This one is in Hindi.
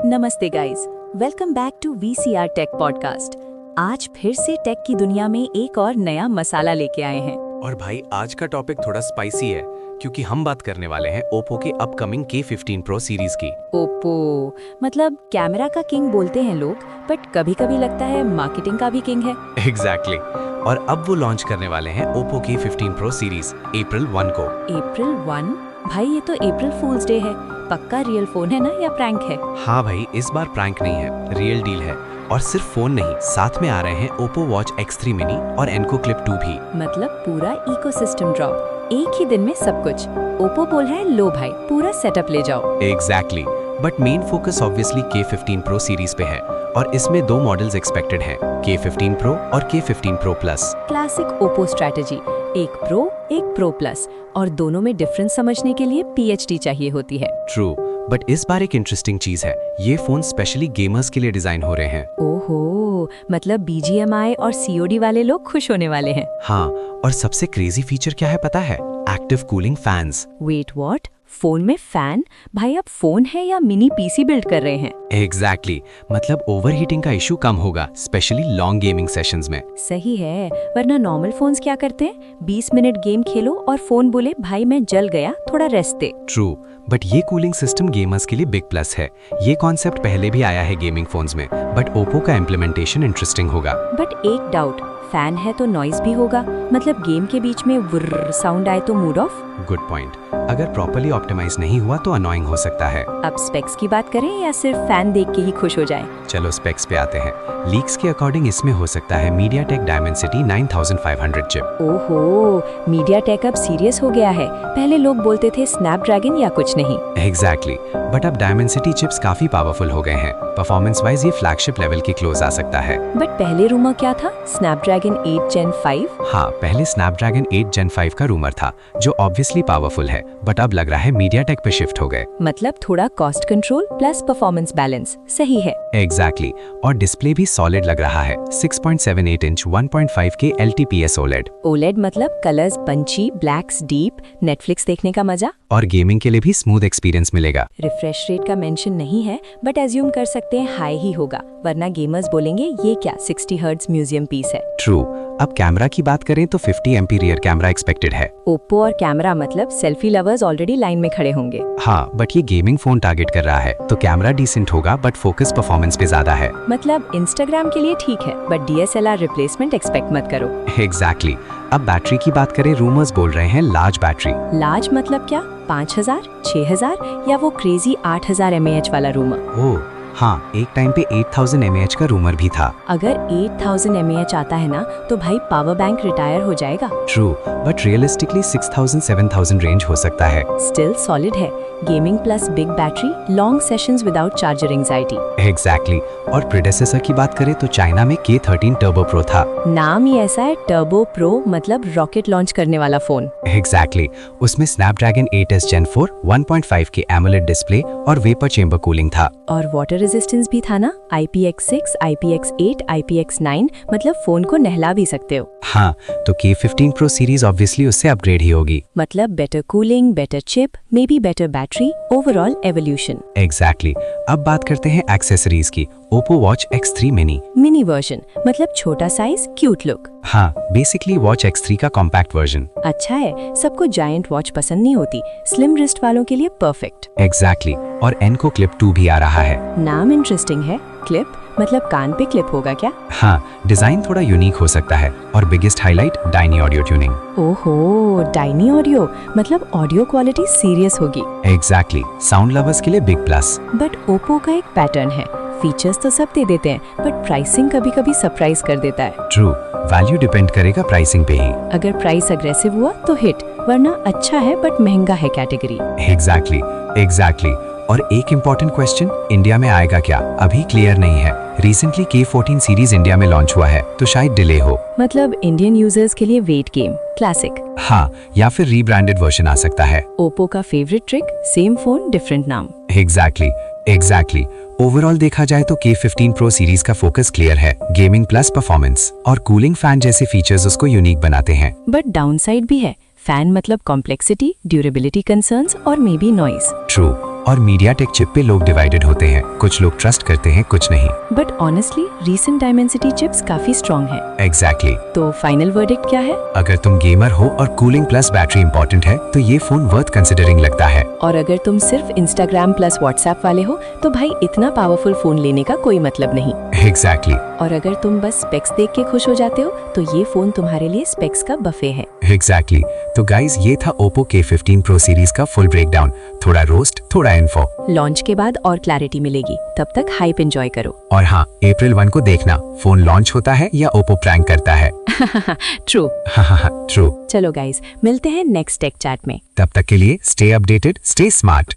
नमस्ते guys, welcome back to VCR tech podcast. आज फिर से टेक की दुनिया में एक और नया मसाला लेके आए हैं। और भाई आज का टॉपिक थोड़ा स्पाइसी है क्योंकि हम बात करने वाले हैं ओप्पो के अपकमिंग K15 Pro सीरीज की। ओप्पो मतलब कैमरा का किंग बोलते हैं लोग, बट कभी-कभी लगता है मार्केटिंग का भी किंग है। एग्जैक्टली और अब वो लॉन्च करने वाले हैं ओप्पो K15 Pro सीरीज अप्रैल 1 को। अप्रैल 1? भाई ये तो अप्रैल फूल्स डे है। पक्का रियल फोन है ना या प्रैंक है? हाँ भाई, इस बार प्रैंक नहीं है, रियल डील है। और सिर्फ फोन नहीं, साथ में आ रहे हैं ओप्पो वॉच X3 मिनी और एनको क्लिप 2 भी। मतलब पूरा इकोसिस्टम ड्रॉप, एक ही दिन में सब कुछ। ओप्पो बोल रहा है लो भाई, पूरा सेटअप ले जाओ। Exactly, but main focus obviously K15 Pro series पे है और इसमें दो मॉडल्स एक्सपेक्टेड हैं, K15 Pro और K15 Pro Plus। Classic Oppo strategy, एक प्रो एक प्रो प्लस, और दोनों में डिफरेंस समझने के लिए PhD चाहिए होती है। ट्रू, बट इस बार एक इंटरेस्टिंग चीज है, ये फोन स्पेशली गेमर्स के लिए डिजाइन हो रहे हैं। ओहो, मतलब BGMI और COD वाले लोग खुश होने वाले हैं। हाँ, और सबसे क्रेजी फीचर क्या है पता है? Active cooling fans. Wait what? Phone में फैन? भाई अब फोन है या मिनी PC बिल्ड कर रहे हैं? एग्जैक्टली, मतलब ओवरहीटिंग का इशू कम होगा, स्पेशली लॉन्ग गेमिंग सेशंस में। सही है, वरना नॉर्मल फोन्स क्या करते हैं, 20 मिनट गेम खेलो और फोन बोले भाई मैं जल गया, थोड़ा रेस्ट दे। ट्रू, बट ये कूलिंग सिस्टम गेमर्स के लिए बिग प्लस है। ये कॉन्सेप्ट पहले भी आया है गेमिंग फोन्स में, बट ओप्पो का इम्प्लीमेंटेशन इंटरेस्टिंग होगा। बट एक डाउट, फैन है तो नॉइज भी होगा, मतलब गेम के बीच में वुर्र साउंड आए तो मूड ऑफ। गुड पॉइंट, अगर प्रॉपर्ली ऑप्टिमाइज नहीं हुआ तो अनोइंग हो सकता है। अब स्पेक्स की बात करें या सिर्फ फैन देख के ही खुश हो जाए? चलो स्पेक्स पे आते हैं। लीक्स के अकॉर्डिंग इसमें हो सकता है MediaTek Dimensity 9500 चिप। ओहो, MediaTek अब सीरियस हो गया है। पहले लोग बोलते थे स्नैपड्रैगन या कुछ नहीं। एग्जैक्टली, बट अब Dimensity चिप्स काफी पावरफुल हो गए हैं। परफॉर्मेंस वाइज ये फ्लैगशिप लेवल के क्लोज आ सकता है। बट पहले रूमर क्या था, स्नैपड्रैगन 8 Gen 5? हाँ, पहले स्नैपड्रैगन 8 Gen 5 का रूमर था, जो ऑब्वियसली पावरफुल है, बट अब लग रहा है MediaTek पे शिफ्ट हो गए। मतलब थोड़ा cost control plus performance balance, सही है। एग्जैक्टली, और डिस्प्ले भी सॉलिड लग रहा है, 6.78 inch 1.5K LTPS OLED। OLED मतलब कलर्स पंची, ब्लैक्स डीप, नेटफ्लिक्स देखने का मजा। और गेमिंग के लिए भी स्मूथ एक्सपीरियंस मिलेगा। रिफ्रेश रेट का मेंशन नहीं है, बट एज्यूम कर सकते हैं हाई ही होगा, वरना गेमर्स बोलेंगे ये क्या 60 हर्ट्ज म्यूजियम पीस है। ट्रू, अब कैमरा की बात करें तो 50 MP रियर कैमरा एक्सपेक्टेड है। ओप्पो और कैमरा मतलब सेल्फी लवर्स ऑलरेडी लाइन में खड़े होंगे। हाँ, बट ये गेमिंग फोन टारगेट कर रहा है, तो कैमरा डिसेंट होगा, बट फोकस परफॉर्मेंस पे ज्यादा है। मतलब इंस्टाग्राम के लिए ठीक है, बट DSLR रिप्लेसमेंट एक्सपेक्ट मत करो। एग्जैक्टली, अब बैटरी की बात करें, रूमर्स बोल रहे हैं लार्ज बैटरी। लार्ज मतलब क्या, 5000, 6000 या वो क्रेजी 8000 mAh वाला रूमर? ओह हाँ, एक टाइम पे 8000 mAh का रूमर भी था। अगर 8000 mAh आता है ना, तो भाई पावर बैंक रिटायर हो जाएगा। ट्रू, बट रियलिस्टिकली 6000-7000 रेंज हो सकता है। स्टिल सॉलिड है, gaming plus big battery, long sessions without charger anxiety. Exactly, और प्रीडेसेसर की बात करें तो चाइना में K13 टर्बो प्रो था। नाम ही ऐसा है, टर्बो प्रो, मतलब रॉकेट लॉन्च करने वाला फोन। एग्जैक्टली, उसमें Snapdragon 8S Gen 4 1.5K AMOLED display और वेपर चेंबर कूलिंग था। और वाटर रेजिस्टेंस भी था ना, IPX6, IPX8, IPX9, मतलब फोन को नहला भी सकते हो। हाँ, तो K15 Pro सीरीज ऑब्वियसली उससे अपग्रेड ही होगी। मतलब better cooling, better chip, may be better battery, overall evolution. Exactly, अब बात करते हैं एक्सेसरीज की। Oppo watch X3 mini. Mini version मतलब छोटा साइज, क्यूट लुक। हाँ, बेसिकली वॉच X3 का कॉम्पैक्ट वर्जन। अच्छा है, सबको जायंट वॉच पसंद नहीं होती, स्लिम रिस्ट वालों के लिए परफेक्ट। एग्जैक्टली, और एनको क्लिप 2 भी आ रहा है। नाम इंटरेस्टिंग है, क्लिप मतलब कान पे क्लिप होगा क्या? हाँ, डिजाइन थोड़ा यूनिक हो सकता है, और biggest highlight tiny audio tuning. ओहो, डायनी ऑडियो मतलब ऑडियो क्वालिटी सीरियस होगी। एग्जैक्टली, साउंड लवर्स के लिए बिग प्लस। बट ओप्पो का एक पैटर्न है, फीचर्स तो सब दे देते हैं, बट प्राइसिंग कभी कभी सरप्राइज कर देता है। ट्रू, वैल्यू डिपेंड करेगा प्राइसिंग पे ही। अगर प्राइस अग्रेसिव हुआ तो हिट, वरना अच्छा है बट महंगा है कैटेगरी। एग्जैक्टली, और एक इम्पोर्टेंट क्वेश्चन, इंडिया में आएगा क्या, अभी क्लियर नहीं है। रिसेंटली K14 सीरीज इंडिया में लॉन्च हुआ है, तो शायद डिले हो। मतलब इंडियन यूजर्स के लिए वेट गेम, क्लासिक। हाँ, या फिर रीब्रांडेड वर्जन आ सकता है। ओप्पो का favourite trick, same phone different नाम। एग्जैक्टली, ओवरऑल देखा जाए तो K15 Pro सीरीज का फोकस क्लियर है, गेमिंग प्लस परफॉर्मेंस, और कूलिंग फैन जैसे फीचर्स उसको यूनिक बनाते हैं। बट डाउनसाइड भी है, फैन मतलब कॉम्प्लेक्सिटी, ड्यूरेबिलिटी कंसर्न्स और मे बी नॉइज। ट्रू, और मीडियाटेक चिप पे लोग डिवाइडेड होते हैं, कुछ लोग ट्रस्ट करते हैं, कुछ नहीं। But honestly recent Dimensity chips काफी स्ट्रॉन्ग है। एग्जैक्टली। तो फाइनल वर्डिक्ट क्या है? अगर तुम गेमर हो और कूलिंग प्लस बैटरी इंपॉर्टेंट है तो ये फोन वर्थ कंसिडरिंग लगता है। और अगर तुम सिर्फ इंस्टाग्राम प्लस व्हाट्सएप वाले हो तो भाई इतना पावरफुल फोन लेने का कोई मतलब नहीं। एग्जैक्टली। और अगर तुम बस स्पेक्स देख के खुश हो जाते हो तो ये फोन तुम्हारे लिए स्पेक्स का बफे है। एग्जैक्टली। तो गाइज ये था Oppo K15 Pro सीरीज का फुल ब्रेकडाउन, थोड़ा रोस्ट थोड़ा इन्फो। लॉन्च के बाद और क्लैरिटी मिलेगी, तब तक हाइप एंजॉय करो। और हाँ, अप्रैल 1 को देखना फोन लॉन्च होता है या Oppo प्रैंक करता है। ट्रू। ट्रू। चलो गाइज, मिलते हैं नेक्स्ट टेक चैट में। तब तक के लिए स्टे अपडेटेड, स्टे स्मार्ट।